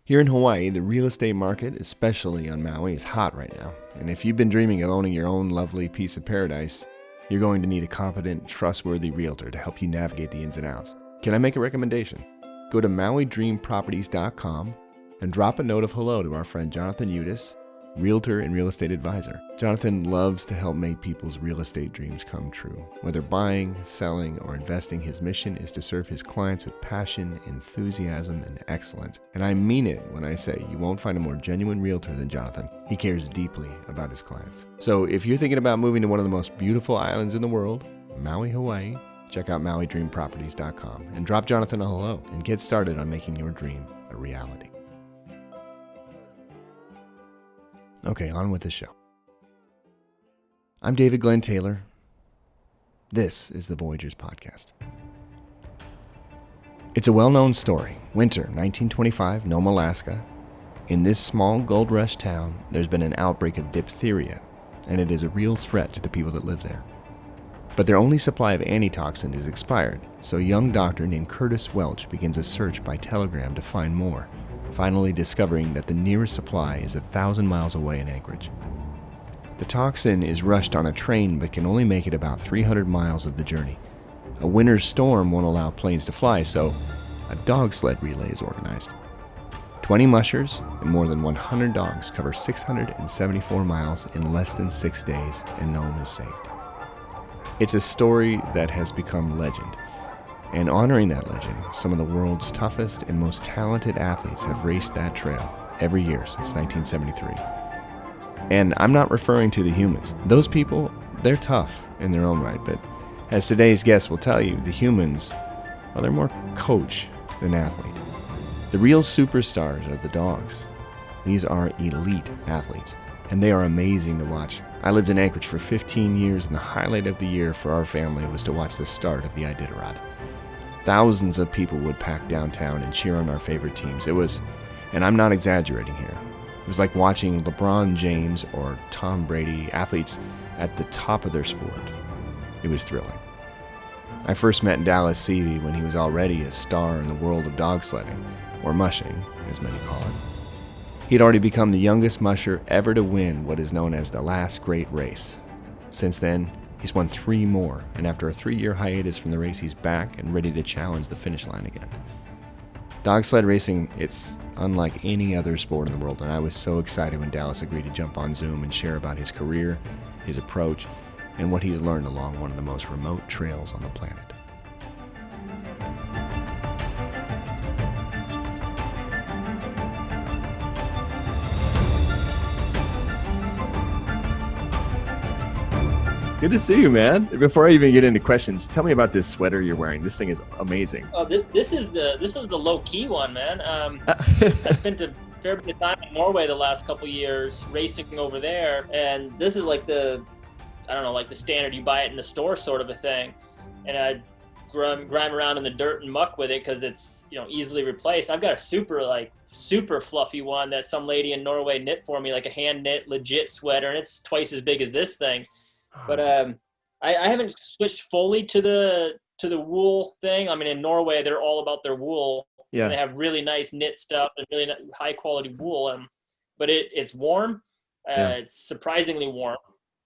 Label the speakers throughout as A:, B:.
A: Here in Hawaii, the real estate market, especially on Maui, is hot right now. And if you've been dreaming of owning your own lovely piece of paradise, you're going to need a competent, trustworthy realtor to help you navigate the ins and outs. Can I make a recommendation? Go to MauiDreamProperties.com and drop a note of hello to our friend Jonathan Udis, realtor and real estate advisor. Jonathan loves to help make people's real estate dreams come true. Whether buying, selling, or investing, his mission is to serve his clients with passion, enthusiasm, and excellence. And I mean it when I say you won't find a more genuine realtor than Jonathan. He cares deeply about his clients. So if you're thinking about moving to one of the most beautiful islands in the world, Maui, Hawaii, check out MauiDreamProperties.com and drop Jonathan a hello and get started on making your dream a reality. Okay, on with the show. I'm David Glenn Taylor. This is the Voyagers Podcast. It's a well-known story. Winter, 1925, Nome, Alaska. In this small gold rush town, there's been an outbreak of diphtheria, and it is a real threat to the people that live there. But their only supply of antitoxin is expired, so a young doctor named Curtis Welch begins a search by telegram to find more, finally discovering that the nearest supply is 1,000 miles away in Anchorage. The toxin is rushed on a train but can only make it about 300 miles of the journey. A winter storm won't allow planes to fly, so a dog sled relay is organized. 20 mushers and more than 100 dogs cover 674 miles in less than 6 days, and Nome is saved. It's a story that has become legend. And honoring that legend, some of the world's toughest and most talented athletes have raced that trail every year since 1973. And I'm not referring to the humans. Those people, they're tough in their own right, but as today's guest will tell you, the humans, well, they're more coach than athlete. The real superstars are the dogs. These are elite athletes, and they are amazing to watch. I lived in Anchorage for 15 years, and the highlight of the year for our family was to watch the start of the Iditarod. Thousands of people would pack downtown and cheer on our favorite teams. It was, and I'm not exaggerating here, it was like watching LeBron James or Tom Brady, athletes at the top of their sport. It was thrilling. I first met Dallas Seavey when he was already a star in the world of dog sledding, or mushing, as many call it. He'd already become the youngest musher ever to win what is known as the last great race. Since then, he's won 3 more, and after a 3-year hiatus from the race, he's back and ready to challenge the finish line again. Dog sled racing, it's unlike any other sport in the world, and I was so excited when Dallas agreed to jump on Zoom and share about his career, his approach, and what he's learned along one of the most remote trails on the planet. Good to see you, man. Before I even get into questions, tell me about this sweater you're wearing. This thing is amazing.
B: Oh, this is the low key one, man. I spent a fair bit of time in Norway the last couple years racing over there, and this is like the standard, you buy it in the store sort of a thing. And I grime around in the dirt and muck with it because it's easily replaced. I've got a super fluffy one that some lady in Norway knit for me, like a hand knit legit sweater, and it's twice as big as this thing. But I haven't switched fully to the wool thing. I mean, in Norway, they're all about their wool.
A: Yeah.
B: They have really nice knit stuff and really high quality wool. But it's warm. It's surprisingly warm,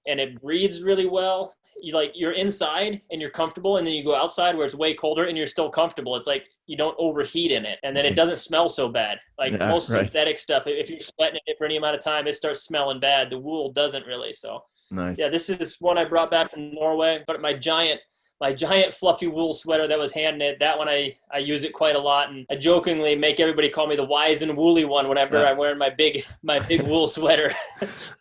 B: and it breathes really well. You're inside and you're comfortable, and then you go outside where it's way colder and you're still comfortable. It's like you don't overheat in it, and then it doesn't smell so bad. Most synthetic stuff, if you're sweating it for any amount of time, it starts smelling bad. The wool doesn't really. So.
A: Nice.
B: Yeah, this is one I brought back from Norway, but my giant fluffy wool sweater that was hand knit, that one I use it quite a lot, and I jokingly make everybody call me the wise and woolly one whenever I'm wearing my big wool sweater.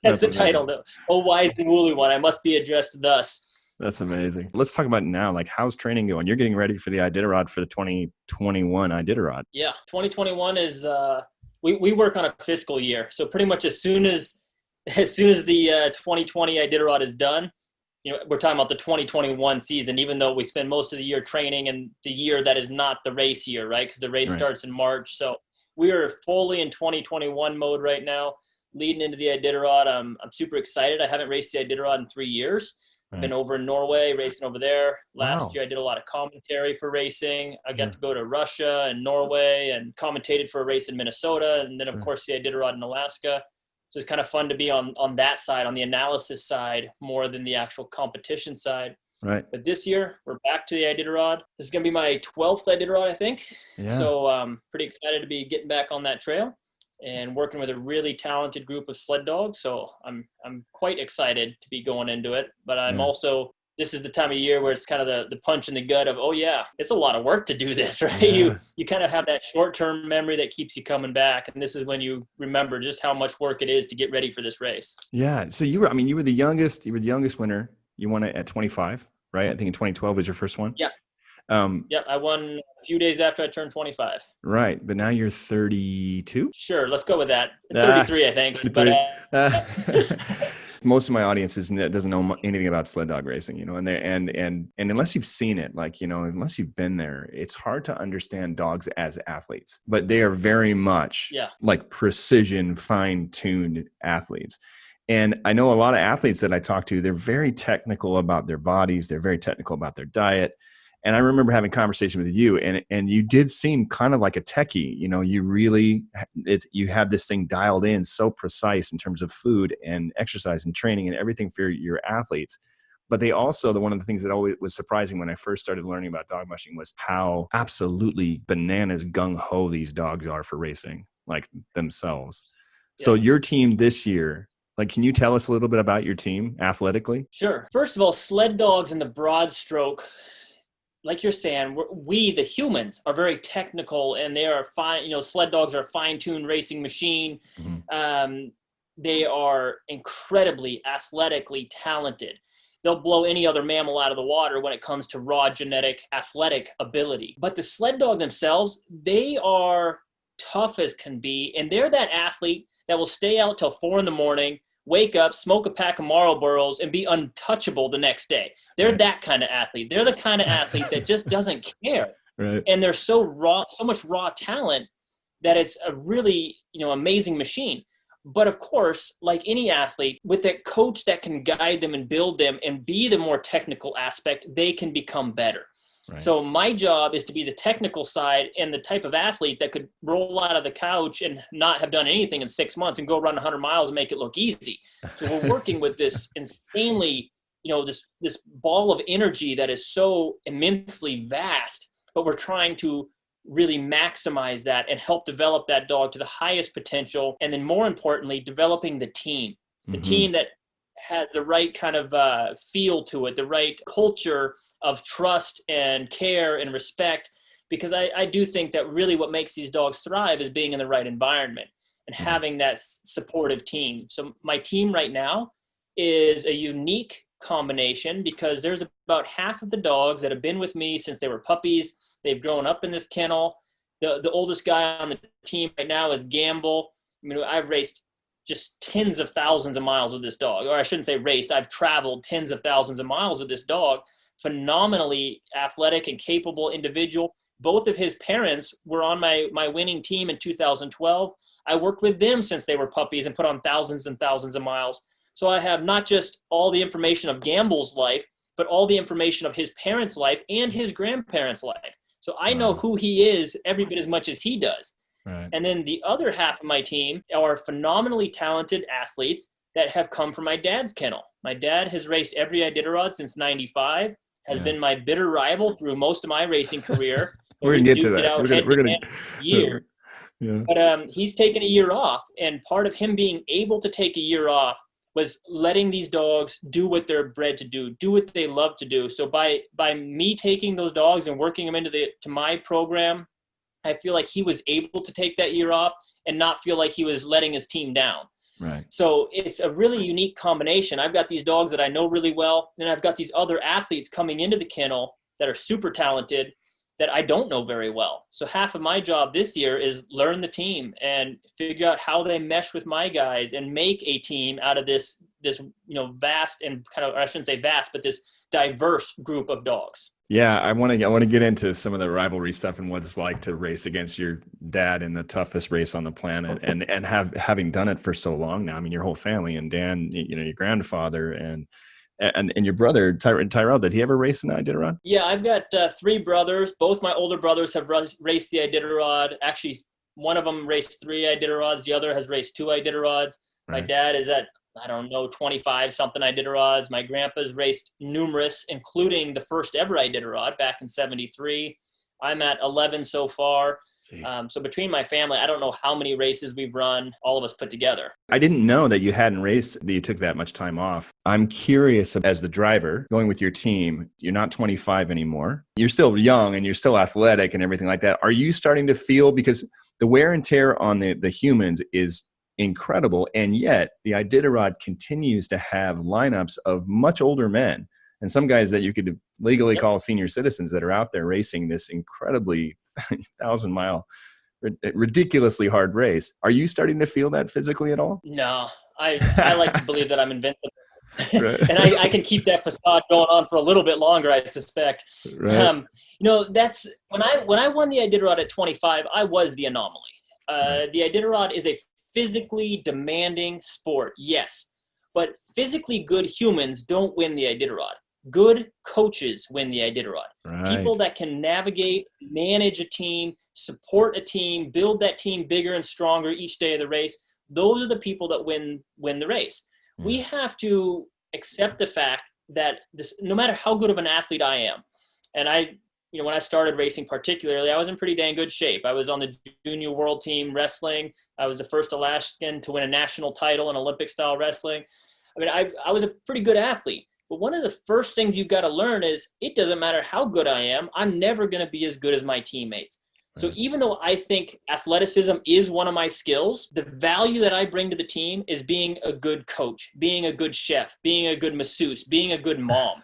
B: That's the title, though. Oh, wise and woolly one, I must be addressed thus.
A: That's amazing. Let's talk about now. How's training going? You're getting ready for the Iditarod, for the 2021 Iditarod.
B: Yeah, 2021 is we work on a fiscal year, so pretty much as soon as the 2020 Iditarod is done, we're talking about the 2021 season, even though we spend most of the year training in the year that is not the race year, right? Because the race starts in March. So we are fully in 2021 mode right now, leading into the Iditarod. I'm super excited. I haven't raced the Iditarod in 3 years. I've been over in Norway racing over there. Last
A: Wow.
B: year I did a lot of commentary for racing. I
A: Sure.
B: got to go to Russia and Norway and commentated for a race in Minnesota, and then of course the Iditarod in Alaska. So it's kind of fun to be on that side, on the analysis side, more than the actual competition side.
A: Right.
B: But this year we're back to the Iditarod. This is going to be my 12th Iditarod, I think.
A: Yeah.
B: So pretty excited to be getting back on that trail and working with a really talented group of sled dogs. So I'm quite excited to be going into it, but I'm also, this is the time of year where it's kind of the punch in the gut of, oh yeah, it's a lot of work to do this, right?
A: Yes.
B: You kind of have that short-term memory that keeps you coming back. And this is when you remember just how much work it is to get ready for this race.
A: Yeah. So you were the youngest winner. You won it at 25, right? I think in 2012 was your first one.
B: Yeah. I won a few days after I turned 25.
A: Right. But now you're 32?
B: Sure. Let's go with that. 33, I think.
A: 33.
B: But
A: most of my audience doesn't know anything about sled dog racing, and unless you've seen it, unless you've been there, it's hard to understand dogs as athletes, but they are very much like precision, fine-tuned athletes. And I know a lot of athletes that I talk to, they're very technical about their bodies. They're very technical about their diet. And I remember having a conversation with you, and you did seem kind of like a techie. You had this thing dialed in, so precise in terms of food and exercise and training and everything for your athletes. But they also, one of the things that always was surprising when I first started learning about dog mushing was how absolutely bananas gung-ho these dogs are for racing, like themselves. Yeah. So your team this year, can you tell us a little bit about your team athletically?
B: Sure. First of all, sled dogs in the broad stroke, like you're saying, we, the humans, are very technical, and they are fine. Sled dogs are a fine-tuned racing machine. Mm-hmm. They are incredibly athletically talented. They'll blow any other mammal out of the water when it comes to raw genetic athletic ability. But the sled dog themselves, they are tough as can be, and they're that athlete that will stay out till 4 a.m, wake up, smoke a pack of Marlboros, and be untouchable the next day. They're that kind of athlete. They're the kind of athlete that just doesn't care.
A: Right.
B: And they're so much raw talent that it's a really, amazing machine. But of course, like any athlete, with that coach that can guide them and build them and be the more technical aspect, they can become better. Right. So my job is to be the technical side and the type of athlete that could roll out of the couch and not have done anything in 6 months and go run 100 miles and make it look easy. So we're working with this insanely, this ball of energy that is so immensely vast, but we're trying to really maximize that and help develop that dog to the highest potential. And then more importantly, developing the team, the team that has the right kind of feel to it, the right culture of trust and care and respect, because I do think that really what makes these dogs thrive is being in the right environment and having that supportive team. So my team right now is a unique combination because there's about half of the dogs that have been with me since they were puppies. They've grown up in this kennel. The oldest guy on the team right now is Gamble. I've raced just tens of thousands of miles with this dog, or I shouldn't say raced. I've traveled tens of thousands of miles with this dog. Phenomenally athletic and capable individual. Both of his parents were on my winning team in 2012. I worked with them since they were puppies and put on thousands and thousands of miles. So I have not just all the information of Gamble's life, but all the information of his parents' life and his grandparents' life. So I know who he is every bit as much as he does. Right. And then the other half of my team are phenomenally talented athletes that have come from my dad's kennel. My dad has raced every Iditarod since '95, has been my bitter rival through most of my racing career.
A: We're going to get to that. We're going to
B: year. Yeah. But he's taken a year off, and part of him being able to take a year off was letting these dogs do what they're bred to do what they love to do. So by me taking those dogs and working them into my program, I feel like he was able to take that year off and not feel like he was letting his team down. Right. So it's a really unique combination. I've got these dogs that I know really well, and I've got these other athletes coming into the kennel that are super talented that I don't know very well. So half of my job this year is learn the team and figure out how they mesh with my guys and make a team out of this vast and kind of, I shouldn't say vast, but this diverse group of dogs.
A: Yeah, I want to get into some of the rivalry stuff and what it's like to race against your dad in the toughest race on the planet, and having done it for so long now. Your whole family and Dan, your grandfather, and And your brother, Tyrell, did he ever race in the Iditarod?
B: Yeah, I've got 3 brothers. Both my older brothers have raced the Iditarod. Actually, one of them raced 3 Iditarods. The other has raced 2 Iditarods. My dad is at, I don't know, 25 something Iditarods. My grandpa's raced numerous, including the first ever Iditarod back in '73. I'm at 11 so far. So between my family, I don't know how many races we've run, all of us put together.
A: I didn't know that you hadn't raced, that you took that much time off. I'm curious, as the driver going with your team, you're not 25 anymore. You're still young and you're still athletic and everything like that. Are you starting to feel, because the wear and tear on the humans is incredible, and yet the Iditarod continues to have lineups of much older men and some guys that you could legally call senior citizens that are out there racing this incredibly 1,000-mile, ridiculously hard race. Are you starting to feel that physically at all?
B: No, I like to believe that I'm invincible. And I can keep that facade going on for a little bit longer, I suspect.
A: Right.
B: That's when I won the Iditarod at 25, I was the anomaly. The Iditarod is a physically demanding sport, yes, but physically good humans don't win the Iditarod. Good coaches win the Iditarod.
A: Right.
B: People that can navigate, manage a team, support a team, build that team bigger and stronger each day of the race. Those are the people that win the race. We have to accept the fact that no matter how good of an athlete I am, and when I started racing particularly, I was in pretty dang good shape. I was on the junior world team wrestling. I was the first Alaskan to win a national title in Olympic style wrestling. I mean, I was a pretty good athlete. But one of the first things you've got to learn is it doesn't matter how good I am, I'm never going to be as good as my teammates. So even though I think athleticism is one of my skills, the value that I bring to the team is being a good coach, being a good chef, being a good masseuse, being a good mom.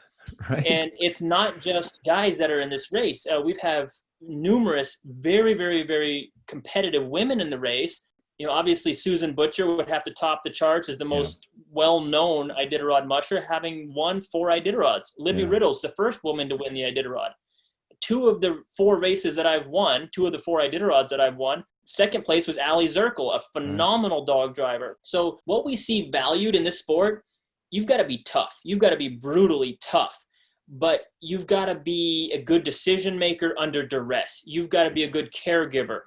A: Right.
B: And it's not just guys that are in this race. We've have numerous very, very, very competitive women in the race. Obviously Susan Butcher would have to top the charts as the most well-known Iditarod musher, having won 4 Iditarods. Libby Riddle's the first woman to win the Iditarod. 2 of the 4 races that I've won, 2 of the 4 Iditarods that I've won, second place was Allie Zirkle, a phenomenal dog driver. So what we see valued in this sport, you've got to be tough. You've got to be brutally tough. But you've got to be a good decision maker under duress. You've got to be a good caregiver.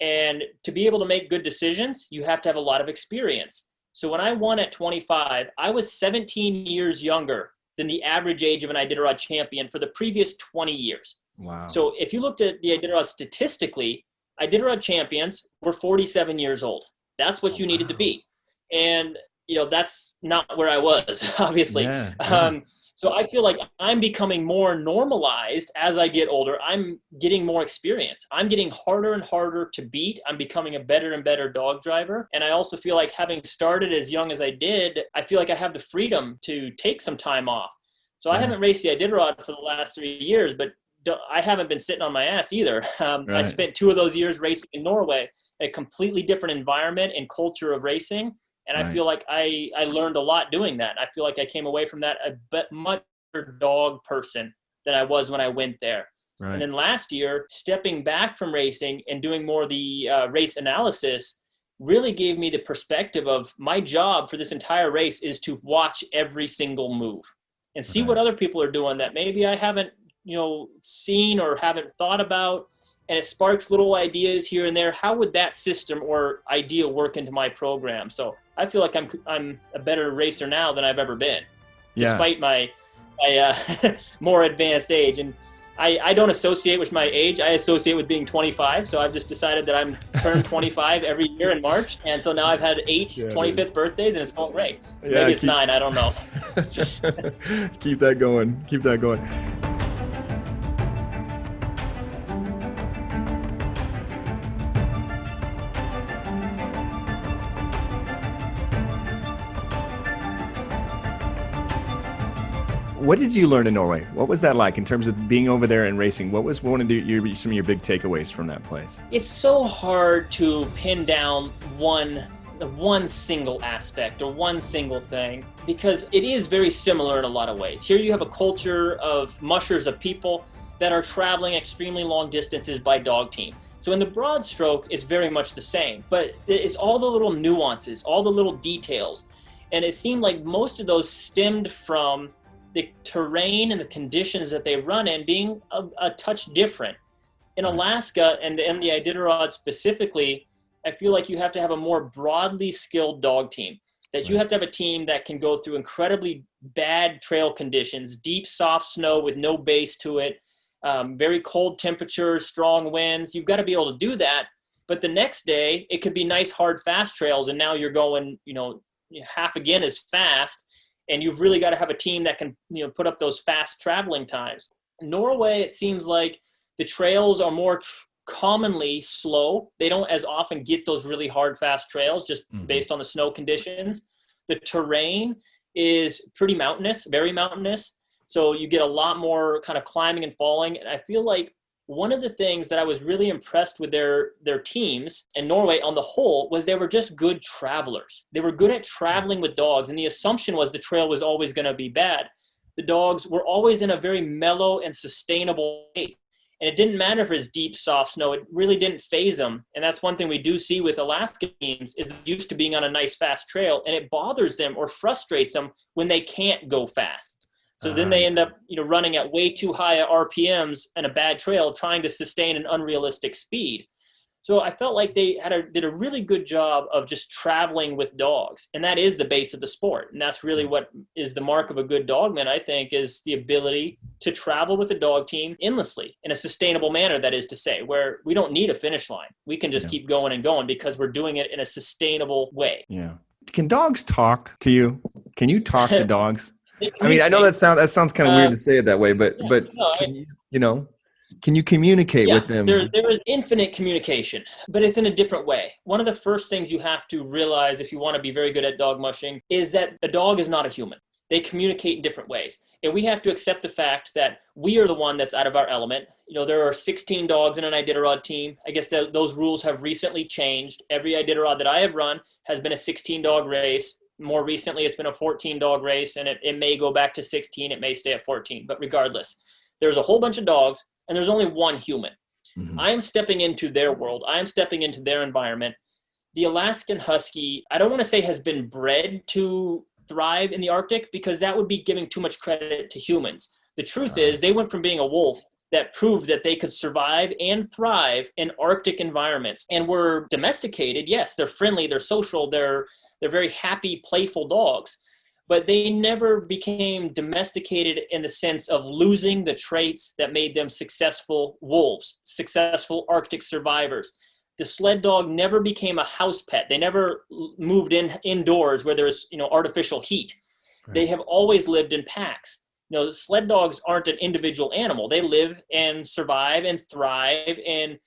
B: And to be able to make good decisions, you have to have a lot of experience. So when I won at 25, I was 17 years younger than the average age of an Iditarod champion for the previous 20 years.
A: Wow.
B: So if you looked at the Iditarod statistically, Iditarod champions were 47 years old. That's what you needed to be. And, that's not where I was, obviously. So I feel like I'm becoming more normalized as I get older. I'm getting more experience. I'm getting harder and harder to beat. I'm becoming a better and better dog driver. And I also feel like having started as young as I did, I feel like I have the freedom to take some time off. So I haven't raced the Iditarod for the last 3 years, but I haven't been sitting on my ass either. I spent 2 of those years racing in Norway, a completely different environment and culture of racing. And I feel like I learned a lot doing that. I feel like I came away from that a much better dog person than I was when I went there. Right. And then last year, stepping back from racing and doing more of the race analysis really gave me the perspective of my job for this entire race is to watch every single move and see what other people are doing that maybe I haven't, seen or haven't thought about. And it sparks little ideas here and there. How would that system or idea work into my program? So I feel like I'm a better racer now than I've ever been, despite my more advanced age. And I don't associate with my age. I associate with being 25. So I've just decided that I'm turned 25 every year in March. And so now I've had 8 25th birthdays and it's going great. Maybe it's 9. I don't know.
A: Keep that going. Keep that going. What did you learn in Norway? What was that like in terms of being over there and racing? What was some of your big takeaways from that place?
B: It's so hard to pin down one single aspect or one single thing because it is very similar in a lot of ways. Here you have a culture of mushers, of people that are traveling extremely long distances by dog team. So in the broad stroke, it's very much the same, but it's all the little nuances, all the little details. And it seemed like most of those stemmed from the terrain and the conditions that they run in being a touch different. In Alaska and the Iditarod specifically, I feel like you have to have a more broadly skilled dog team. That you have to have a team that can go through incredibly bad trail conditions, deep, soft snow with no base to it, very cold temperatures, strong winds. You've got to be able to do that. But the next day, it could be nice, hard, fast trails, and now you're going, half again as fast, and you've really got to have a team that can, put up those fast traveling times. In Norway, it seems like the trails are more commonly slow. They don't as often get those really hard, fast trails just based on the snow conditions. The terrain is pretty mountainous, very mountainous. So you get a lot more kind of climbing and falling. And I feel like one of the things that I was really impressed with their teams in Norway on the whole was they were just good travelers. They were good at traveling with dogs. And the assumption was the trail was always going to be bad. The dogs were always in a very mellow and sustainable state. And it didn't matter if it's deep, soft snow. It really didn't phase them. And that's one thing we do see with Alaska teams is used to being on a nice, fast trail. And it bothers them or frustrates them when they can't go fast. So then they end up, running at way too high RPMs and a bad trail, trying to sustain an unrealistic speed. So I felt like they did a really good job of just traveling with dogs. And that is the base of the sport. And that's really what is the mark of a good dogman, I think, is the ability to travel with a dog team endlessly in a sustainable manner, that is to say, where we don't need a finish line. We can just keep going and going because we're doing it in a sustainable way.
A: Yeah. Can dogs talk to you? Can you talk to dogs? I mean, I know that sounds kind of weird to say it that way, but can you communicate with them?
B: There is infinite communication, but it's in a different way. One of the first things you have to realize if you want to be very good at dog mushing is that a dog is not a human. They communicate in different ways. And we have to accept the fact that we are the one that's out of our element. There are 16 dogs in an Iditarod team. I guess those rules have recently changed. Every Iditarod that I have run has been a 16-dog race. More recently, it's been a 14-dog race, and it may go back to 16. It may stay at 14. But regardless, there's a whole bunch of dogs, and there's only one human. I am stepping into their world. I am stepping into their environment. The Alaskan Husky, I don't want to say has been bred to thrive in the Arctic because that would be giving too much credit to humans. The truth is they went from being a wolf that proved that they could survive and thrive in Arctic environments and were domesticated. Yes, they're friendly, they're social, they're very happy, playful dogs, but they never became domesticated in the sense of losing the traits that made them successful wolves, successful Arctic survivors. The sled dog never became a house pet. They never moved indoors where there's artificial heat. Right. They have always lived in packs. Sled dogs aren't an individual animal. They live and survive and thrive, and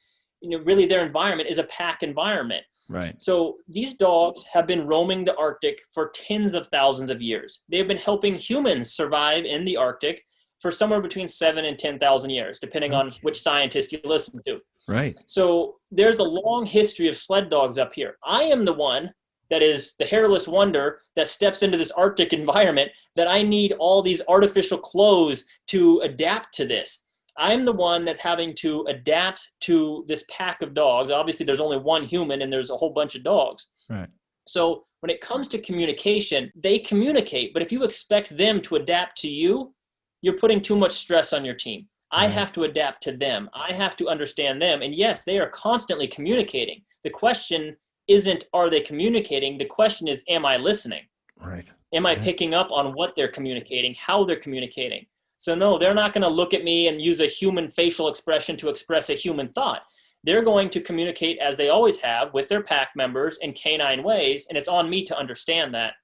B: really their environment is a pack environment.
A: Right.
B: So these dogs have been roaming the Arctic for tens of thousands of years. They've been helping humans survive in the Arctic for somewhere between 7,000 and 10,000 years, depending on which scientist you listen to.
A: Right.
B: So there's a long history of sled dogs up here. I am the one that is the hairless wonder that steps into this Arctic environment that I need all these artificial clothes to adapt to this. I'm the one that's having to adapt to this pack of dogs. Obviously, there's only one human and there's a whole bunch of dogs.
A: Right.
B: So when it comes to communication, they communicate. But if you expect them to adapt to you, you're putting too much stress on your team. I have to adapt to them. I have to understand them. And yes, they are constantly communicating. The question isn't, are they communicating? The question is, am I listening?
A: Right.
B: Am I picking up on what they're communicating, how they're communicating? So no, they're not going to look at me and use a human facial expression to express a human thought. They're going to communicate as they always have with their pack members in canine ways, and it's on me to understand that.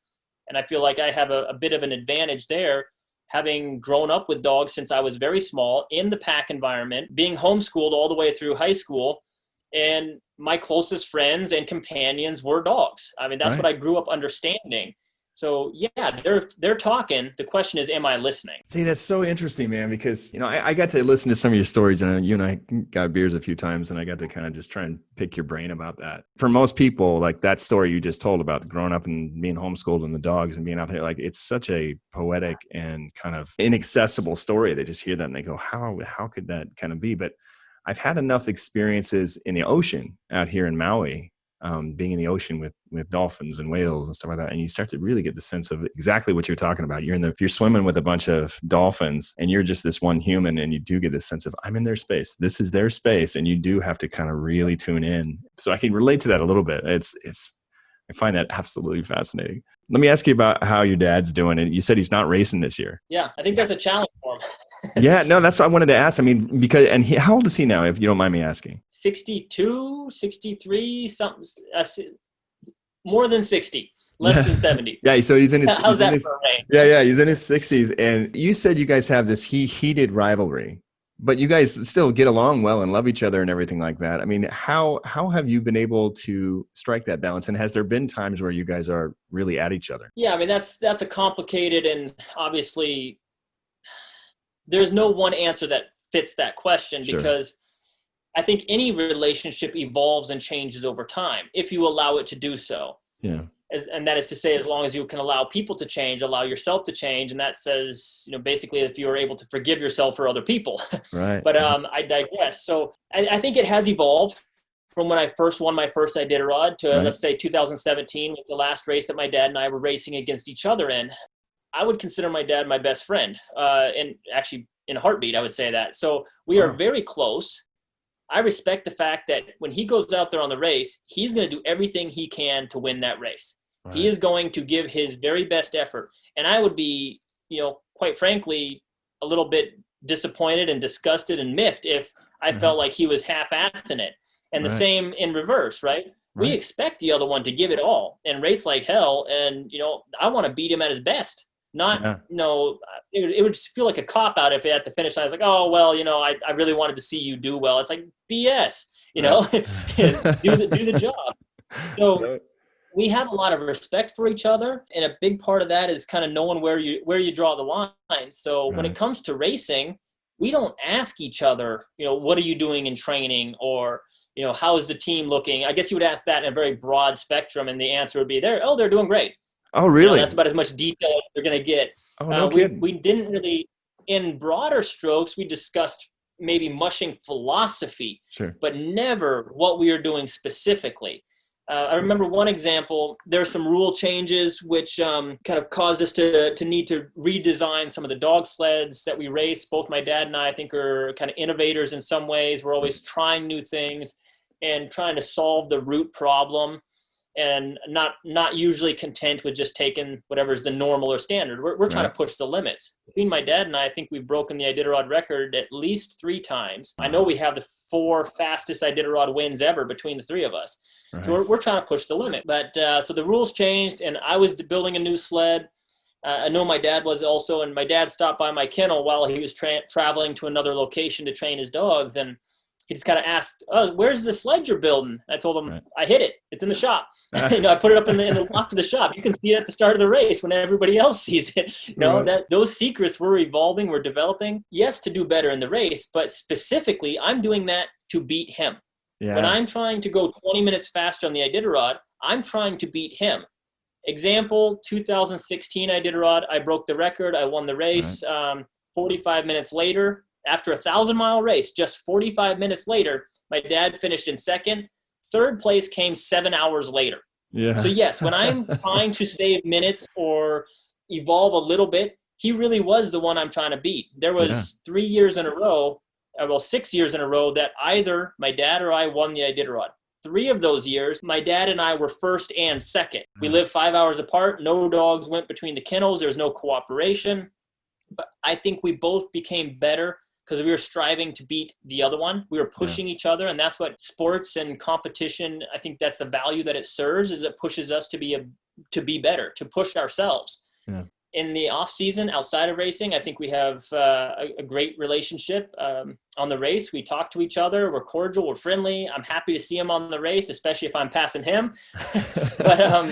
B: And I feel like I have a bit of an advantage there, having grown up with dogs since I was very small in the pack environment, being homeschooled all the way through high school, and my closest friends and companions were dogs. I mean, that's what I grew up understanding. So yeah, they're talking. The question is, am I listening?
A: See, that's so interesting, man, because, I got to listen to some of your stories, and you and I got beers a few times, and I got to kind of just try and pick your brain about that. For most people, like that story you just told about growing up and being homeschooled and the dogs and being out there, like it's such a poetic and kind of inaccessible story. They just hear that and they go, how could that kind of be? But I've had enough experiences in the ocean out here in Maui being in the ocean with dolphins and whales and stuff like that. And you start to really get the sense of exactly what you're talking about. If you're swimming with a bunch of dolphins and you're just this one human, and you do get this sense of, I'm in their space. This is their space. And you do have to kind of really tune in. So I can relate to that a little bit. I find that absolutely fascinating. Let me ask you about how your dad's doing. And you said he's not racing this year.
B: Yeah, I think that's a challenge for him.
A: Yeah, no, that's what I wanted to ask. I mean, how old is he now, if you don't mind me asking?
B: 62, 63, something, more than 60, less than 70.
A: Yeah, so he's in his.
B: How's that for a range?
A: Yeah, he's in his 60s. And you said you guys have this heated rivalry, but you guys still get along well and love each other and everything like that. I mean, how have you been able to strike that balance? And has there been times where you guys are really at each other?
B: Yeah, I mean, that's a complicated, and obviously there's no one answer that fits that question. Sure. Because I think any relationship evolves and changes over time if you allow it to do so.
A: Yeah.
B: And that is to say, as long as you can allow people to change, allow yourself to change. And that says, basically if you're able to forgive yourself for other people.
A: Right.
B: But I digress. So I think it has evolved from when I first won my first Iditarod to, right, let's say 2017, the last race that my dad and I were racing against each other in. I would consider my dad my best friend, and actually in a heartbeat, I would say that. So we are very close. I respect the fact that when he goes out there on the race, he's going to do everything he can to win that race. Right. He is going to give his very best effort. And I would be, quite frankly, a little bit disappointed and disgusted and miffed if I felt like he was half-assing it. And the same in reverse, right? We expect the other one to give it all and race like hell. And, I want to beat him at his best. It would just feel like a cop-out if at the finish line I was like, oh, well, I really wanted to see you do well. It's like BS, do the job. So we have a lot of respect for each other, and a big part of that is kind of knowing where you draw the line. So when it comes to racing, we don't ask each other, what are you doing in training, or how is the team looking? I guess you would ask that in a very broad spectrum, and the answer would be they're doing great.
A: Oh, really?
B: That's about as much detail as they're going to get.
A: Oh, no kidding.
B: We didn't really, in broader strokes, we discussed maybe mushing philosophy,
A: sure,
B: but never what we are doing specifically. I remember one example, there are some rule changes which kind of caused us to need to redesign some of the dog sleds that we race. Both my dad and I think are kind of innovators in some ways. We're always trying new things and trying to solve the root problem, and not usually content with just taking whatever's the normal or standard. We're trying to push the limits. Between my dad and I think we've broken the Iditarod record at least 3 times. I know we have the 4 fastest Iditarod wins ever between the 3 of us. Right. So we're trying to push the limit. But so the rules changed, and I was building a new sled. I know my dad was also, and my dad stopped by my kennel while he was traveling to another location to train his dogs, and he just kind of asked, "Oh, where's the sled you're building?" I told him, "I hid it. It's in the shop. I put it up in the lock of the shop. You can see it at the start of the race when everybody else sees it." That those secrets we're evolving, we're developing. Yes, to do better in the race, but specifically, I'm doing that to beat him. Yeah. When I'm trying to go 20 minutes faster on the Iditarod, I'm trying to beat him. Example: 2016 Iditarod, I broke the record. I won the race. 45 minutes later. After a 1,000-mile race, just 45 minutes later, my dad finished in second. Third place came 7 hours later. Yeah. So yes, when I'm trying to save minutes or evolve a little bit, he really was the one I'm trying to beat. There was 3 years in a row, 6 years in a row that either my dad or I won the Iditarod. 3 of those years, my dad and I were first and second. We lived 5 hours apart. No dogs went between the kennels. There was no cooperation. But I think we both became better because we were striving to beat the other one. We were pushing each other, and that's what sports and competition, I think that's the value that it serves, is it pushes us to be better, to push ourselves. Yeah. In the off season, outside of racing, I think we have a great relationship. On the race, we talk to each other. We're cordial. We're friendly. I'm happy to see him on the race, especially if I'm passing him. But,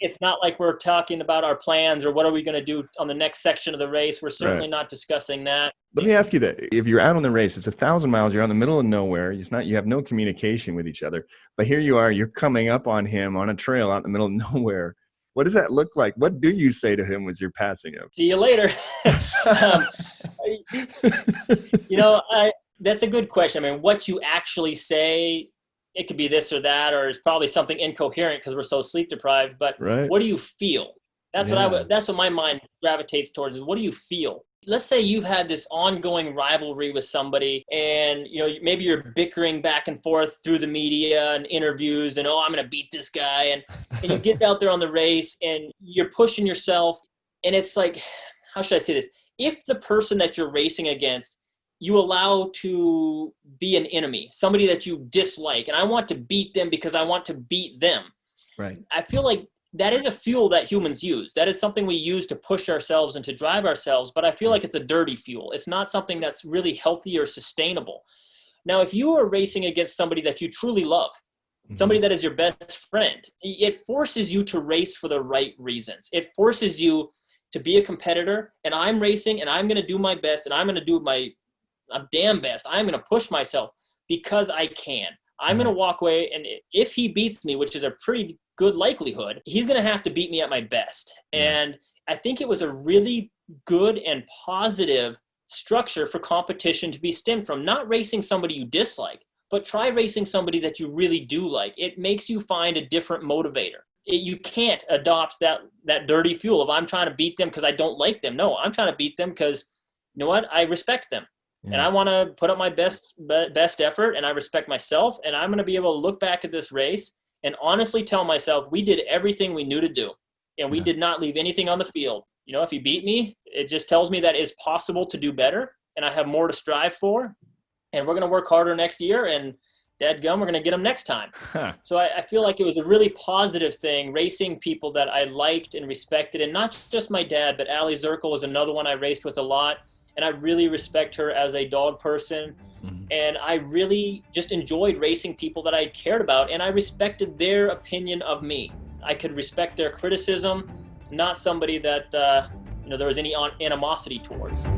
B: it's not like we're talking about our plans or what are we going to do on the next section of the race. We're certainly not discussing that.
A: Let me ask you that. If you're out on the race, it's 1,000 miles, you're out in the middle of nowhere. You have no communication with each other, but here you are, you're coming up on him on a trail out in the middle of nowhere. What does that look like? What do you say to him as you're passing him?
B: See you later. That's a good question. I mean, what you actually say, it could be this or that, or it's probably something incoherent because we're so sleep deprived. But
A: Right.
B: what do you feel? That's that's what my mind gravitates towards, is what do you feel? Let's say you've had this ongoing rivalry with somebody, and maybe you're bickering back and forth through the media and interviews, and I'm going to beat this guy, and you get out there on the race and you're pushing yourself, and it's like, how should I say this? If the person that you're racing against you allow to be an enemy, somebody that you dislike, and I want to beat them because I want to beat them.
A: Right.
B: I feel like that is a fuel that humans use. That is something we use to push ourselves and to drive ourselves, but I feel like it's a dirty fuel. It's not something that's really healthy or sustainable. Now, if you are racing against somebody that you truly love, somebody that is your best friend, it forces you to race for the right reasons. It forces you to be a competitor, and I'm racing, and I'm going to do my best, and I'm going to do my damn best. I'm going to push myself because I can. I'm going to walk away, and if he beats me, which is a pretty good likelihood, he's going to have to beat me at my best. And I think it was a really good and positive structure for competition to be stemmed from. Not racing somebody you dislike, but try racing somebody that you really do like. It makes you find a different motivator. You can't adopt that dirty fuel of I'm trying to beat them because I don't like them. No, I'm trying to beat them because, you know what, I respect them. And I want to put up my best effort, and I respect myself, and I'm going to be able to look back at this race and honestly tell myself we did everything we knew to do, and we did not leave anything on the field. If you beat me, it just tells me that it's possible to do better, and I have more to strive for, and we're going to work harder next year, and dadgum, we're going to get them next time. So I feel like it was a really positive thing, racing people that I liked and respected, and not just my dad, but Allie Zirkle was another one I raced with a lot. And I really respect her as a dog person. And I really just enjoyed racing people that I cared about, and I respected their opinion of me. I could respect their criticism, not somebody that there was any animosity towards.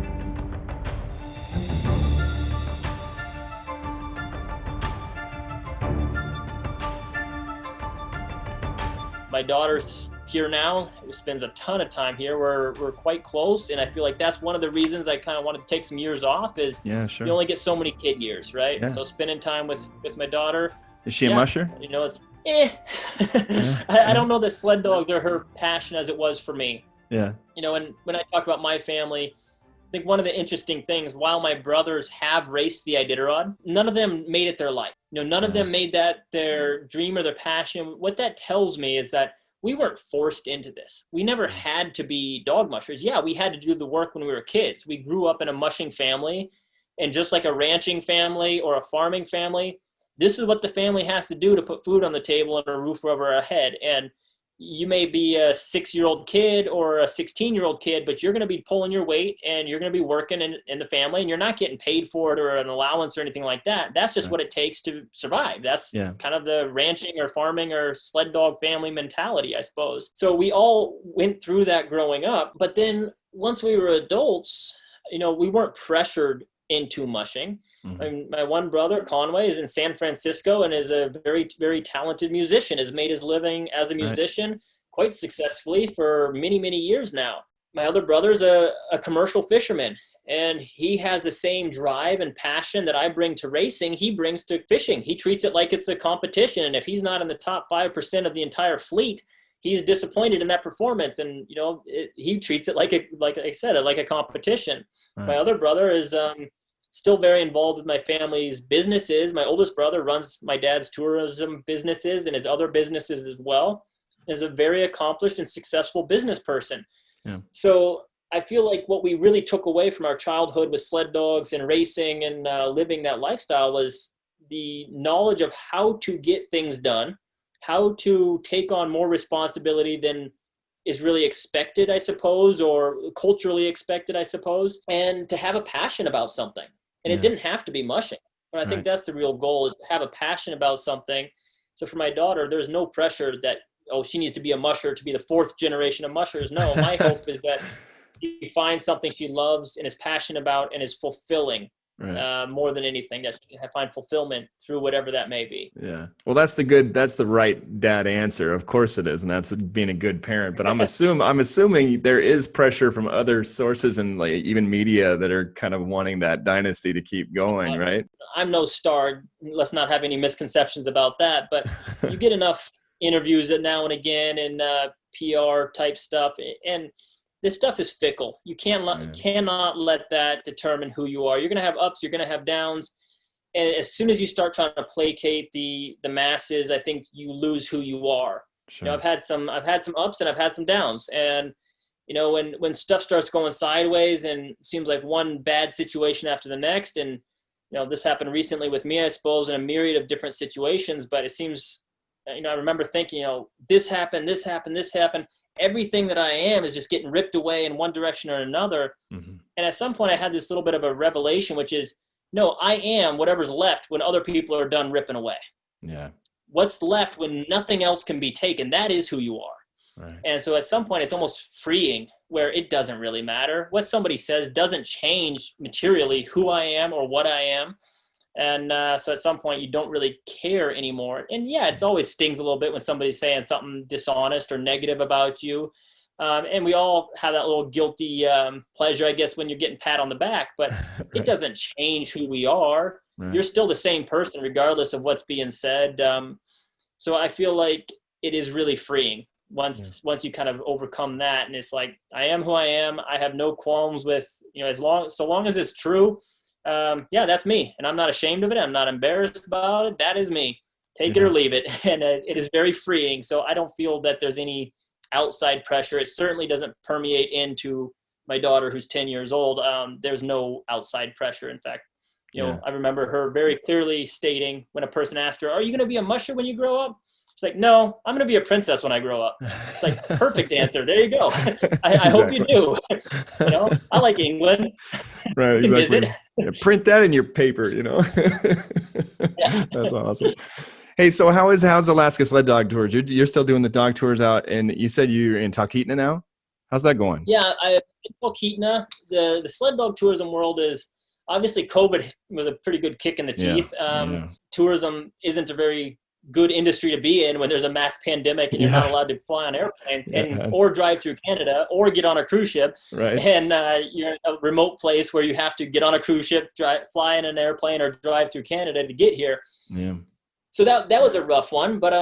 B: My daughter's here now, spends a ton of time here. We're quite close, and I feel like that's one of the reasons I kind of wanted to take some years off is you only get so many kid years, right? So spending time with my daughter.
A: Is she a musher?
B: It's I don't know that sled dogs are her passion as it was for me. And when I talk about my family, I think one of the interesting things, while my brothers have raced the Iditarod, none of them made it their life. None of them made that their dream or their passion. What that tells me is that we weren't forced into this. We never had to be dog mushers. Yeah, we had to do the work when we were kids. We grew up in a mushing family, and just like a ranching family or a farming family, this is what the family has to do to put food on the table and a roof over our head. And you may be a 6-year-old kid or a 16-year-old kid, but you're going to be pulling your weight, and you're going to be working in the family, and you're not getting paid for it or an allowance or anything like that. That's just what it takes to survive. That's kind of the ranching or farming or sled dog family mentality, I suppose. So we all went through that growing up. But then once we were adults, we weren't pressured into mushing. My one brother, Conway, is in San Francisco and is a very, very talented musician, has made his living as a musician quite successfully for many, many years now. My other brother's a commercial fisherman, and he has the same drive and passion that I bring to racing, he brings to fishing. He treats it like it's a competition, and if he's not in the top 5% of the entire fleet, he's disappointed in that performance. And, he treats it like I said, like a competition. My other brother is still very involved with my family's businesses. My oldest brother runs my dad's tourism businesses and his other businesses as well. Is a very accomplished and successful business person. So I feel like what we really took away from our childhood with sled dogs and racing and living that lifestyle was the knowledge of how to get things done, how to take on more responsibility than is really expected, I suppose, or culturally expected, I suppose, and to have a passion about something. And it didn't have to be mushing. But I think that's the real goal, is to have a passion about something. So for my daughter, there's no pressure that, she needs to be a musher to be the 4th generation of mushers. No, my hope is that she finds something she loves and is passionate about and is fulfilling. more than anything. That I find fulfillment through whatever that may be.
A: Yeah. Well, that's the right dad answer. Of course it is. And that's being a good parent, but I'm assuming there is pressure from other sources and like even media that are kind of wanting that dynasty to keep going, right?
B: I'm no star. Let's not have any misconceptions about that, but you get enough interviews now and again and PR type stuff. And this stuff is fickle. You cannot let that determine who you are. You're going to have ups, you're going to have downs. And as soon as you start trying to placate the masses, I think you lose who you are. Sure. I've had some ups and I've had some downs. And, when stuff starts going sideways and it seems like one bad situation after the next, and, this happened recently with me, I suppose, in a myriad of different situations, but it seems, I remember thinking, this happened. Everything that I am is just getting ripped away in one direction or another. Mm-hmm. And at some point I had this little bit of a revelation, which is, no, I am whatever's left when other people are done ripping away.
A: Yeah.
B: What's left when nothing else can be taken? That is who you are. Right. And so at some point it's almost freeing where it doesn't really matter. What somebody says doesn't change materially who I am or what I am. And so at some point you don't really care anymore. And yeah, it always stings a little bit when somebody's saying something dishonest or negative about you. And we all have that little guilty pleasure, I guess, when you're getting pat on the back, but right. It doesn't change who we are. Right. You're still the same person regardless of what's being said. So I feel like it is really freeing once you kind of overcome that. And it's like, I am who I am. I have no qualms with, so long as it's true. That's me. And I'm not ashamed of it. I'm not embarrassed about it. That is me. Take it or leave it. And it is very freeing. So I don't feel that there's any outside pressure. It certainly doesn't permeate into my daughter who's 10 years old. There's no outside pressure. In fact, I remember her very clearly stating when a person asked her, are you going to be a musher when you grow up? She's like, no, I'm going to be a princess when I grow up. It's like, perfect answer. There you go. I hope you do. I like England.
A: Right, exactly. Yeah, print that in your paper, That's awesome. Hey, so how's Alaska Sled Dog Tours? You're still doing the dog tours out, and you said you're in Talkeetna now? How's that going?
B: Yeah, I'm in Talkeetna. The sled dog tourism world is, obviously COVID was a pretty good kick in the teeth. Tourism isn't a very good industry to be in when there's a mass pandemic and you're not allowed to fly on airplane or drive through Canada or get on a cruise ship. Right. And you're in a remote place where you have to get on a cruise ship, fly in an airplane or drive through Canada to get here. Yeah. So that was a rough one, but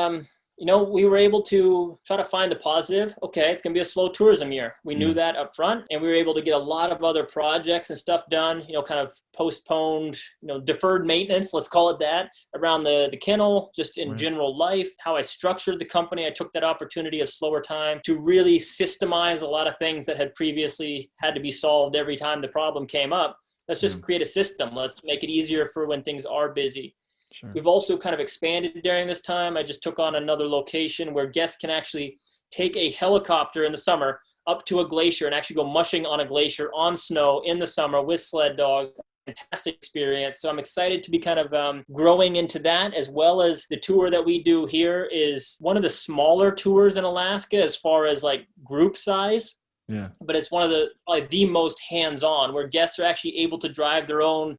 B: we were able to try to find the positive. Okay, it's going to be a slow tourism year. We knew that up front, and we were able to get a lot of other projects and stuff done, kind of postponed, deferred maintenance, let's call it that, around the kennel, just in general life, how I structured the company. I took that opportunity of slower time to really systemize a lot of things that had previously had to be solved every time the problem came up. Let's just create a system. Let's make it easier for when things are busy. Sure. We've also kind of expanded during this time. I just took on another location where guests can actually take a helicopter in the summer up to a glacier and actually go mushing on a glacier on snow in the summer with sled dogs. Fantastic experience. So I'm excited to be kind of growing into that, as well as the tour that we do here is one of the smaller tours in Alaska as far as like group size. Yeah. But it's one of probably the most hands-on, where guests are actually able to drive their own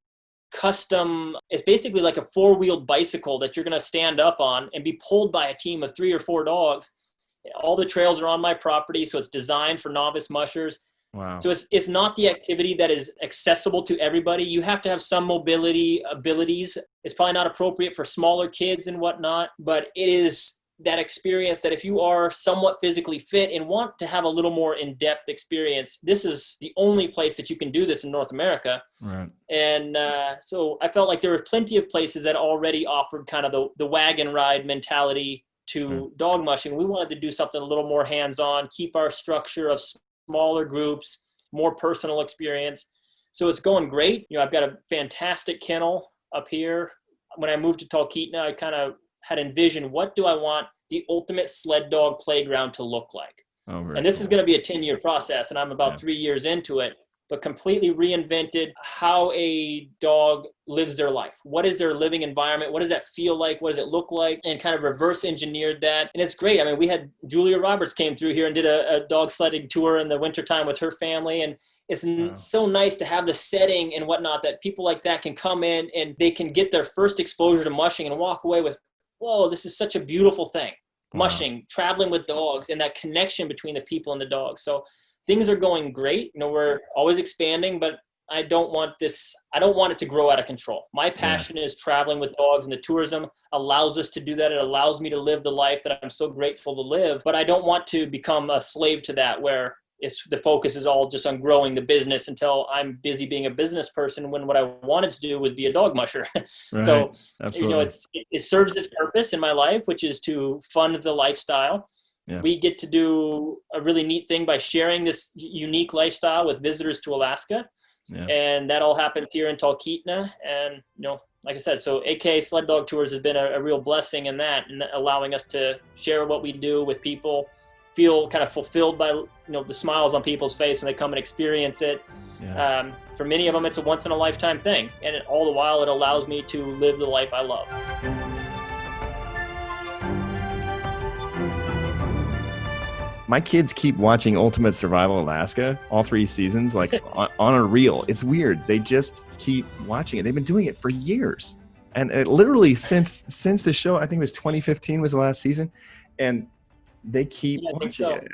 B: custom. It's basically like a four-wheeled bicycle that you're going to stand up on and be pulled by a team of 3 or 4 dogs. All the trails are on my property, so it's designed for novice mushers. Wow. So it's not the activity that is accessible to everybody. You have to have some mobility abilities. It's probably not appropriate for smaller kids and whatnot, but it is that experience that if you are somewhat physically fit and want to have a little more in-depth experience, this is the only place that you can do this in North America. Right. And so I felt like there were plenty of places that already offered kind of the wagon ride mentality to dog mushing. We wanted to do something a little more hands-on, keep our structure of smaller groups, more personal experience. So it's going great. I've got a fantastic kennel up here. When I moved to Talkeetna, I kind of had envisioned, what do I want the ultimate sled dog playground to look like? And this is going to be a 10-year process, and I'm about 3 years into it. but completely reinvented how a dog lives their life. What is their living environment? What does that feel like? What does it look like? And kind of reverse engineered that. And it's great. I mean, we had Julia Roberts came through here and did a dog sledding tour in the wintertime with her family. And it's so nice to have the setting and whatnot that people like that can come in and they can get their first exposure to mushing and walk away with, whoa, this is such a beautiful thing. Mushing, traveling with dogs, and that connection between the people and the dogs. So things are going great. You know, we're always expanding, but I don't want it to grow out of control. My passion is traveling with dogs, and the tourism allows us to do that. It allows me to live the life that I'm so grateful to live, but I don't want to become a slave to that where the focus is all just on growing the business until I'm busy being a business person when what I wanted to do was be a dog musher. Right. So, absolutely. You know, it serves its purpose in my life, which is to fund the lifestyle. Yeah. We get to do a really neat thing by sharing this unique lifestyle with visitors to Alaska. Yeah. And that all happens here in Talkeetna. And, you know, like I said, so AK Sled Dog Tours has been a real blessing in that, and allowing us to share what we do with people, feel kind of fulfilled by, you know, the smiles on people's face when they come and experience it. Yeah. For many of them, it's a once in a lifetime thing. And all the while, it allows me to live the life I love.
A: My kids keep watching Ultimate Survival Alaska, all 3 seasons, like on a reel. It's weird. They just keep watching it. They've been doing it for years. And it literally since the show, I think it was 2015 was the last season. And they keep watching it.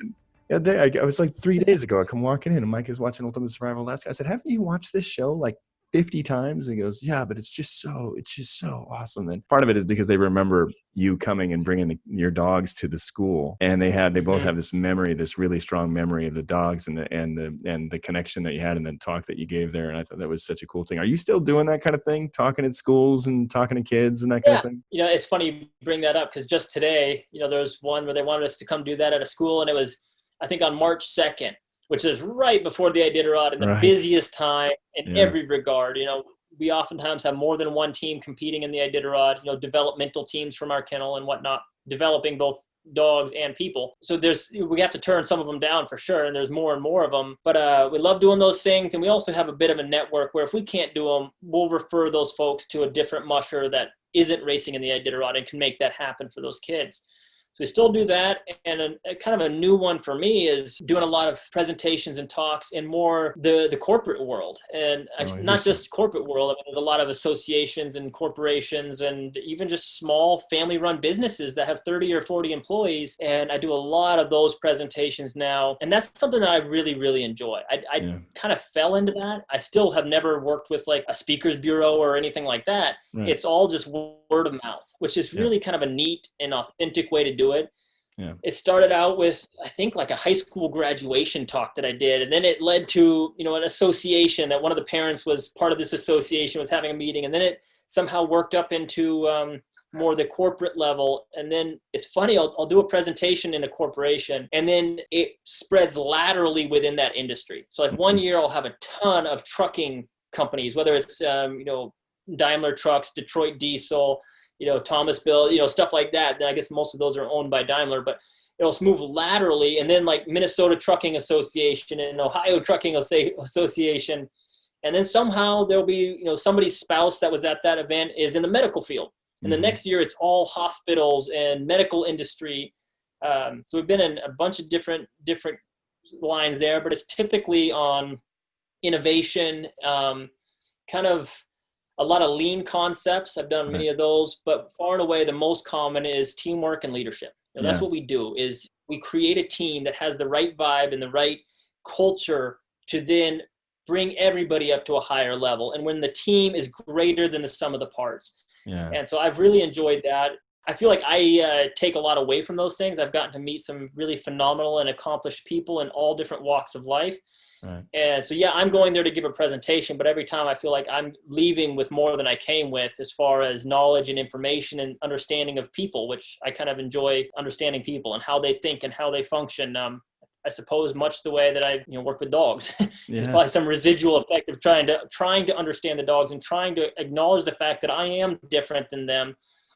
A: And I was like 3 days ago, I come walking in and Mike is watching Ultimate Survival Alaska. I said, haven't you watched this show like 50 times? And he goes, yeah, but it's just so awesome. And part of it is because they remember you coming and bringing your dogs to the school, and they both have this memory, this really strong memory of the dogs and the connection that you had in the talk that you gave there. And I thought that was such a cool thing. Are you still doing that kind of thing, talking at schools and talking to kids and that kind of thing?
B: You know, it's funny you bring that up, because just today, you know, there was one where they wanted us to come do that at a school, and it was, I think, on March 2nd. Which is right before the Iditarod, and the busiest time in every regard. You know, we oftentimes have more than one team competing in the Iditarod, you know, developmental teams from our kennel and whatnot, developing both dogs and people. So we have to turn some of them down for sure, and there's more and more of them. But we love doing those things, and we also have a bit of a network where if we can't do them, we'll refer those folks to a different musher that isn't racing in the Iditarod and can make that happen for those kids. So we still do that. And a kind of a new one for me is doing a lot of presentations and talks in more the corporate world. And not just corporate world, I mean, there's a lot of associations and corporations and even just small family-run businesses that have 30 or 40 employees. And I do a lot of those presentations now. And that's something that I really, really enjoy. I kind of fell into that. I still have never worked with like a speakers bureau or anything like that. Right. It's all just word of mouth, which is really kind of a neat and authentic way to do it. Yeah. It started out with, I think, like a high school graduation talk that I did. And then it led to, you know, an association that one of the parents was part of this association, was having a meeting. And then it somehow worked up into more the corporate level. And then it's funny, I'll do a presentation in a corporation, and then it spreads laterally within that industry. So like one year I'll have a ton of trucking companies, whether it's, you know, Daimler Trucks, Detroit Diesel, you know, Thomas Bill, you know, stuff like that. Then I guess most of those are owned by Daimler, but it'll move laterally. And then like Minnesota Trucking Association and Ohio Trucking Association. And then somehow there'll be, you know, somebody's spouse that was at that event is in the medical field. And the next year it's all hospitals and medical industry. So we've been in a bunch of different lines there, but it's typically on innovation, kind of a lot of lean concepts. I've done many of those, but far and away the most common is teamwork and leadership. You know, that's what we do, is we create a team that has the right vibe and the right culture to then bring everybody up to a higher level. And when the team is greater than the sum of the parts. Yeah. And so I've really enjoyed that. I feel like I take a lot away from those things. I've gotten to meet some really phenomenal and accomplished people in all different walks of life. Right. And so, I'm going there to give a presentation, but every time I feel like I'm leaving with more than I came with, as far as knowledge and information and understanding of people, which I kind of enjoy understanding people and how they think and how they function. I suppose much the way that I, work with dogs. There's probably some residual effect of trying to understand the dogs and trying to acknowledge the fact that I am different than them.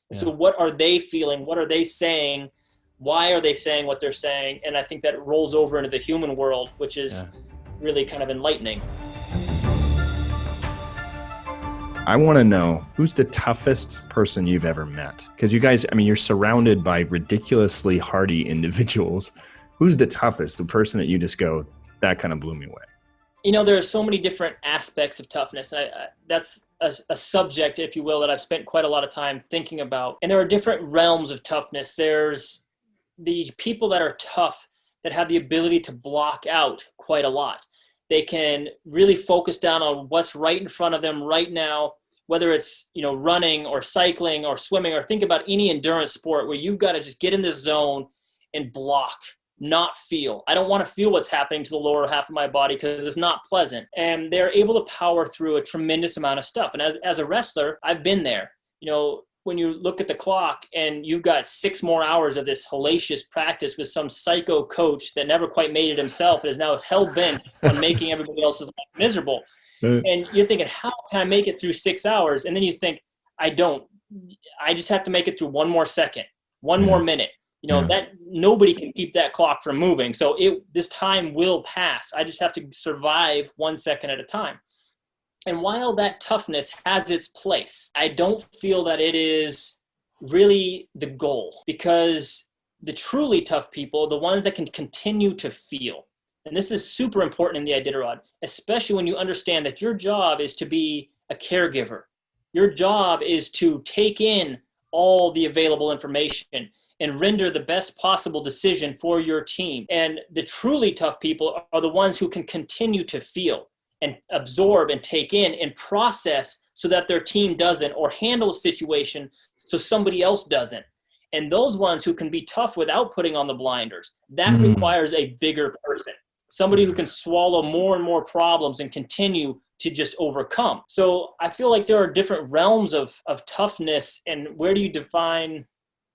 B: Yeah. So what are they feeling? What are they saying? Why are they saying what they're saying? And I think that rolls over into the human world, which is really kind of enlightening.
A: I want to know who's the toughest person you've ever met? Because you guys, I mean, you're surrounded by ridiculously hardy individuals. Who's the toughest? The person that you just go, that kind of blew me away.
B: You know, there are so many different aspects of toughness. That's a subject, if you will, that I've spent quite a lot of time thinking about. And there are different realms of toughness. There's the people that are tough, that have the ability to block out quite a lot. They can really focus down on what's right in front of them right now, whether it's, you know, running or cycling or swimming, or think about any endurance sport where you've got to just get in this zone and block, not feel. I don't want to feel what's happening to the lower half of my body because it's not pleasant. And they're able to power through a tremendous amount of stuff. And as a wrestler, I've been there. You know, when you look at the clock and you've got 6 more hours of this hellacious practice with some psycho coach that never quite made it himself and is now hell-bent on making everybody else's life miserable. And you're thinking, how can I make it through 6 hours? And then you think, I just have to make it through 1 more second, 1 more minute. You know, that nobody can keep that clock from moving. So this time will pass. I just have to survive 1 second at a time. And while that toughness has its place, I don't feel that it is really the goal, because the truly tough people, the ones that can continue to feel, and this is super important in the Iditarod, especially when you understand that your job is to be a caregiver. Your job is to take in all the available information and render the best possible decision for your team. And the truly tough people are the ones who can continue to feel and absorb and take in and process so that their team doesn't, or handle a situation so somebody else doesn't. And those ones who can be tough without putting on the blinders, that requires a bigger person, somebody who can swallow more and more problems and continue to just overcome. So I feel like there are different realms of toughness, and where do you define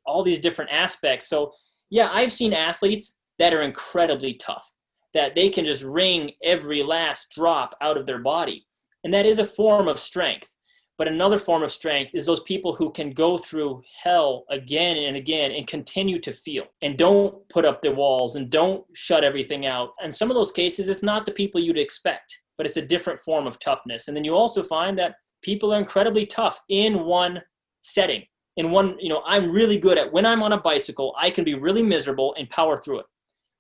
B: all these different aspects? So yeah, I've seen athletes that are incredibly tough, that they can just wring every last drop out of their body. And that is a form of strength. But another form of strength is those people who can go through hell again and again and continue to feel and don't put up their walls and don't shut everything out. And some of those cases, it's not the people you'd expect, but it's a different form of toughness. And then you also find that people are incredibly tough in one setting. In one, you know, I'm really good at, when I'm on a bicycle, I can be really miserable and power through it.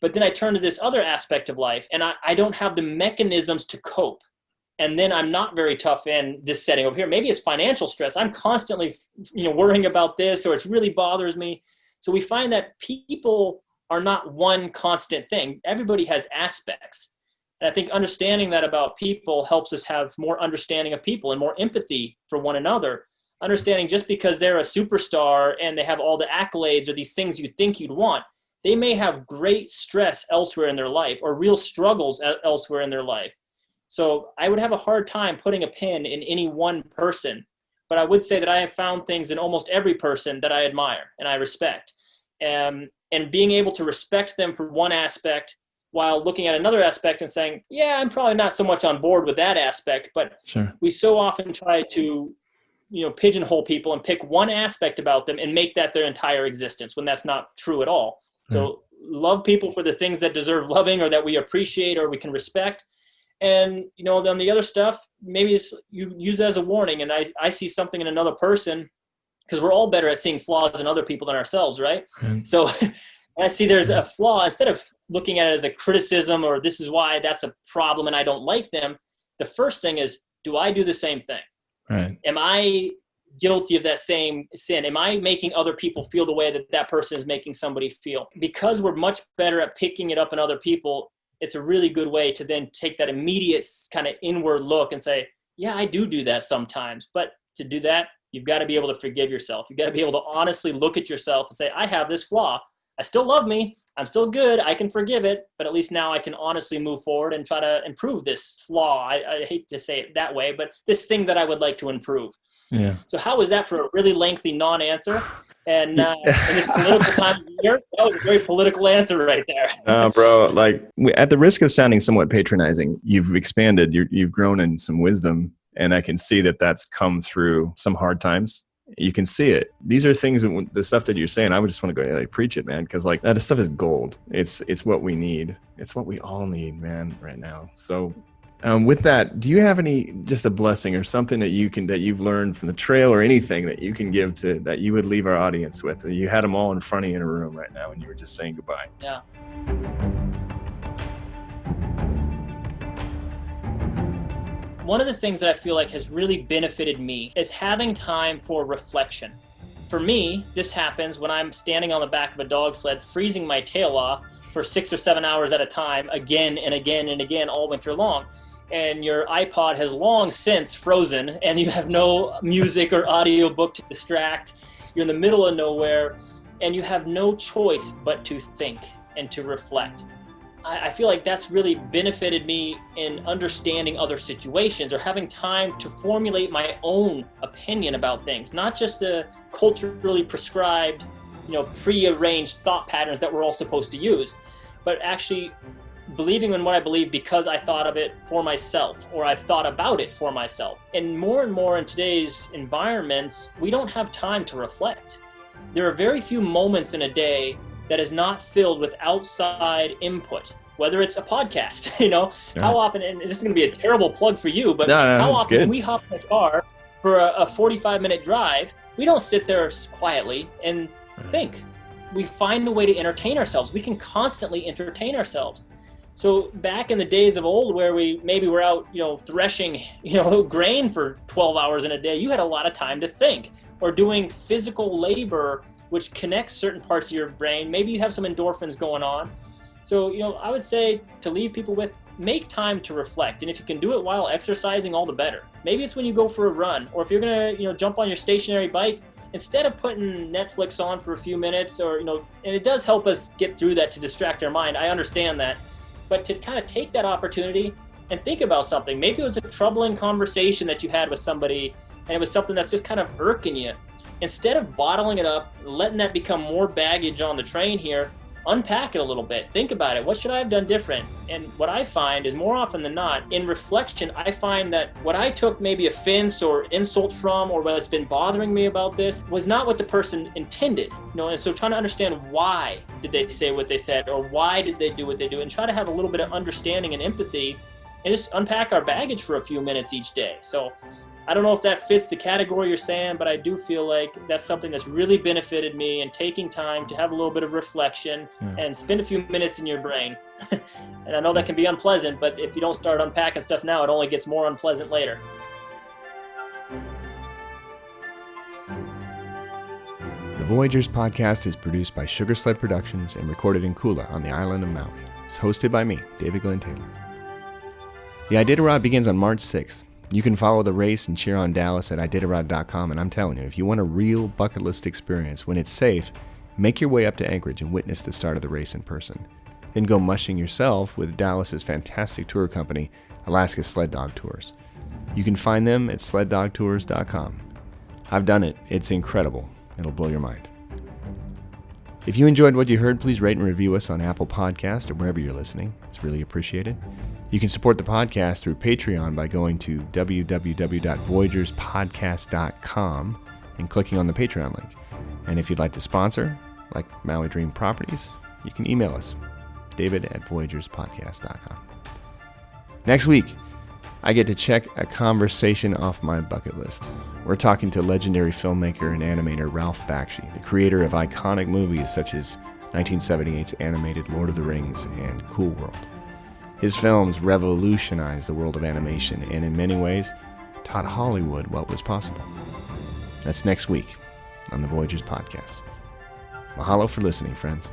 B: But then I turn to this other aspect of life and I don't have the mechanisms to cope. And then I'm not very tough in this setting over here. Maybe it's financial stress. I'm constantly, you know, worrying about this, or it really bothers me. So we find that people are not one constant thing. Everybody has aspects. And I think understanding that about people helps us have more understanding of people and more empathy for one another. Understanding just because they're a superstar and they have all the accolades or these things you think you'd want, they may have great stress elsewhere in their life or real struggles elsewhere in their life. So I would have a hard time putting a pin in any one person, but I would say that I have found things in almost every person that I admire and I respect. And being able to respect them for one aspect while looking at another aspect and saying, yeah, I'm probably not so much on board with that aspect, but we so often try to, you know, pigeonhole people and pick one aspect about them and make that their entire existence when that's not true at all. So love people for the things that deserve loving or that we appreciate or we can respect. And, you know, on the other stuff, maybe it's, you use it as a warning. And I see something in another person, because we're all better at seeing flaws in other people than ourselves, right? So I see there's a flaw, instead of looking at it as a criticism or this is why that's a problem and I don't like them, the first thing is, do I do the same thing? Right. Am I guilty of that same sin? Am I making other people feel the way that that person is making somebody feel? Because we're much better at picking it up in other people, it's a really good way to then take that immediate kind of inward look and say, yeah, I do that sometimes. But to do that, you've got to be able to forgive yourself. You've got to be able to honestly look at yourself and say, I have this flaw. I still love me. I'm still good. I can forgive it. But at least now I can honestly move forward and try to improve this flaw. I hate to say it that way, but this thing that I would like to improve. Yeah. So how was that for a really lengthy non-answer? And in this political time of year, that was a very political answer right there.
A: Bro, like at the risk of sounding somewhat patronizing, you've expanded, you've grown in some wisdom, and I can see that that's come through some hard times. You can see it. These are things that the stuff that you're saying, I would just want to go like preach it, man, because like that stuff is gold. It's what we need. It's what we all need, man, right now. So With that, do you have just a blessing or something that you've learned from the trail, or anything that you can give that you would leave our audience with? You had them all in front of you in a room right now and you were just saying goodbye.
B: Yeah. One of the things that I feel like has really benefited me is having time for reflection. For me, this happens when I'm standing on the back of a dog sled, freezing my tail off for 6 or 7 hours at a time, again and again and again, all winter long. And your iPod has long since frozen and you have no music or audio book to distract. You're in the middle of nowhere and you have no choice but to think and to reflect. I feel like that's really benefited me in understanding other situations, or having time to formulate my own opinion about things, not just the culturally prescribed, prearranged thought patterns that we're all supposed to use, but actually believing in what I believe because I thought of it for myself, or I've thought about it for myself. And more in today's environments, we don't have time to reflect. There are very few moments in a day that is not filled with outside input, whether it's a podcast. How often, and this is going to be a terrible plug for you, but how often when we hop in a car for a 45-minute drive, we don't sit there quietly and think. We find a way to entertain ourselves. We can constantly entertain ourselves. So back in the days of old, where maybe we're out, threshing, grain for 12 hours in a day, you had a lot of time to think, or doing physical labor, which connects certain parts of your brain. Maybe you have some endorphins going on. So, I would say to leave people with, make time to reflect. And if you can do it while exercising, all the better. Maybe it's when you go for a run, or if you're going to, jump on your stationary bike, instead of putting Netflix on for a few minutes, or, and it does help us get through that to distract our mind. I understand that. But to kind of take that opportunity and think about something. Maybe it was a troubling conversation that you had with somebody, and it was something that's just kind of irking you. Instead of bottling it up, letting that become more baggage on the train here, unpack it a little bit. Think about it. What should I have done different? And what I find is, more often than not, in reflection, I find that what I took maybe offense or insult from, or what's been bothering me about this, was not what the person intended. And so trying to understand why did they say what they said, or why did they do what they do, and try to have a little bit of understanding and empathy, and just unpack our baggage for a few minutes each day. So I don't know if that fits the category you're saying, but I do feel like that's something that's really benefited me, and taking time to have a little bit of reflection and spend a few minutes in your brain. And I know that can be unpleasant, but if you don't start unpacking stuff now, it only gets more unpleasant later.
A: The Voyagers podcast is produced by Sugar Sled Productions and recorded in Kula on the island of Maui. It's hosted by me, David Glenn Taylor. The Iditarod begins on March 6th. You can follow the race and cheer on Dallas at Iditarod.com, and I'm telling you, if you want a real bucket list experience when it's safe, make your way up to Anchorage and witness the start of the race in person. Then go mushing yourself with Dallas's fantastic tour company, Alaska Sled Dog Tours. You can find them at sleddogtours.com. I've done it. It's incredible. It'll blow your mind. If you enjoyed what you heard, please rate and review us on Apple Podcast or wherever you're listening. It's really appreciated. You can support the podcast through Patreon by going to www.voyagerspodcast.com and clicking on the Patreon link. And if you'd like to sponsor, like Maui Dream Properties, you can email us, david@voyagerspodcast.com. Next week, I get to check a conversation off my bucket list. We're talking to legendary filmmaker and animator Ralph Bakshi, the creator of iconic movies such as 1978's animated Lord of the Rings and Cool World. His films revolutionized the world of animation and in many ways taught Hollywood what was possible. That's next week on the Voyagers Podcast. Mahalo for listening, friends.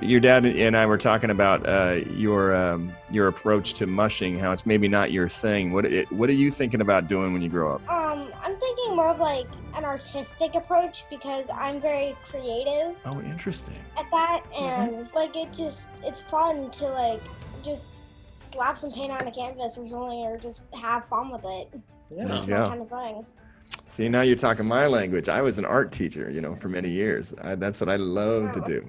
A: Your dad and I were talking about your approach to mushing, how it's maybe not your thing. What are you thinking about doing when you grow up?
C: I'm thinking more of like an artistic approach, because I'm very creative.
A: Oh, interesting.
C: At that, and like it's fun to like just slap some paint on a canvas or something, or just have fun with it.
B: Yeah.
C: That's my kind of thing.
A: See, now you're talking my language. I was an art teacher, for many years. That's what I love to do.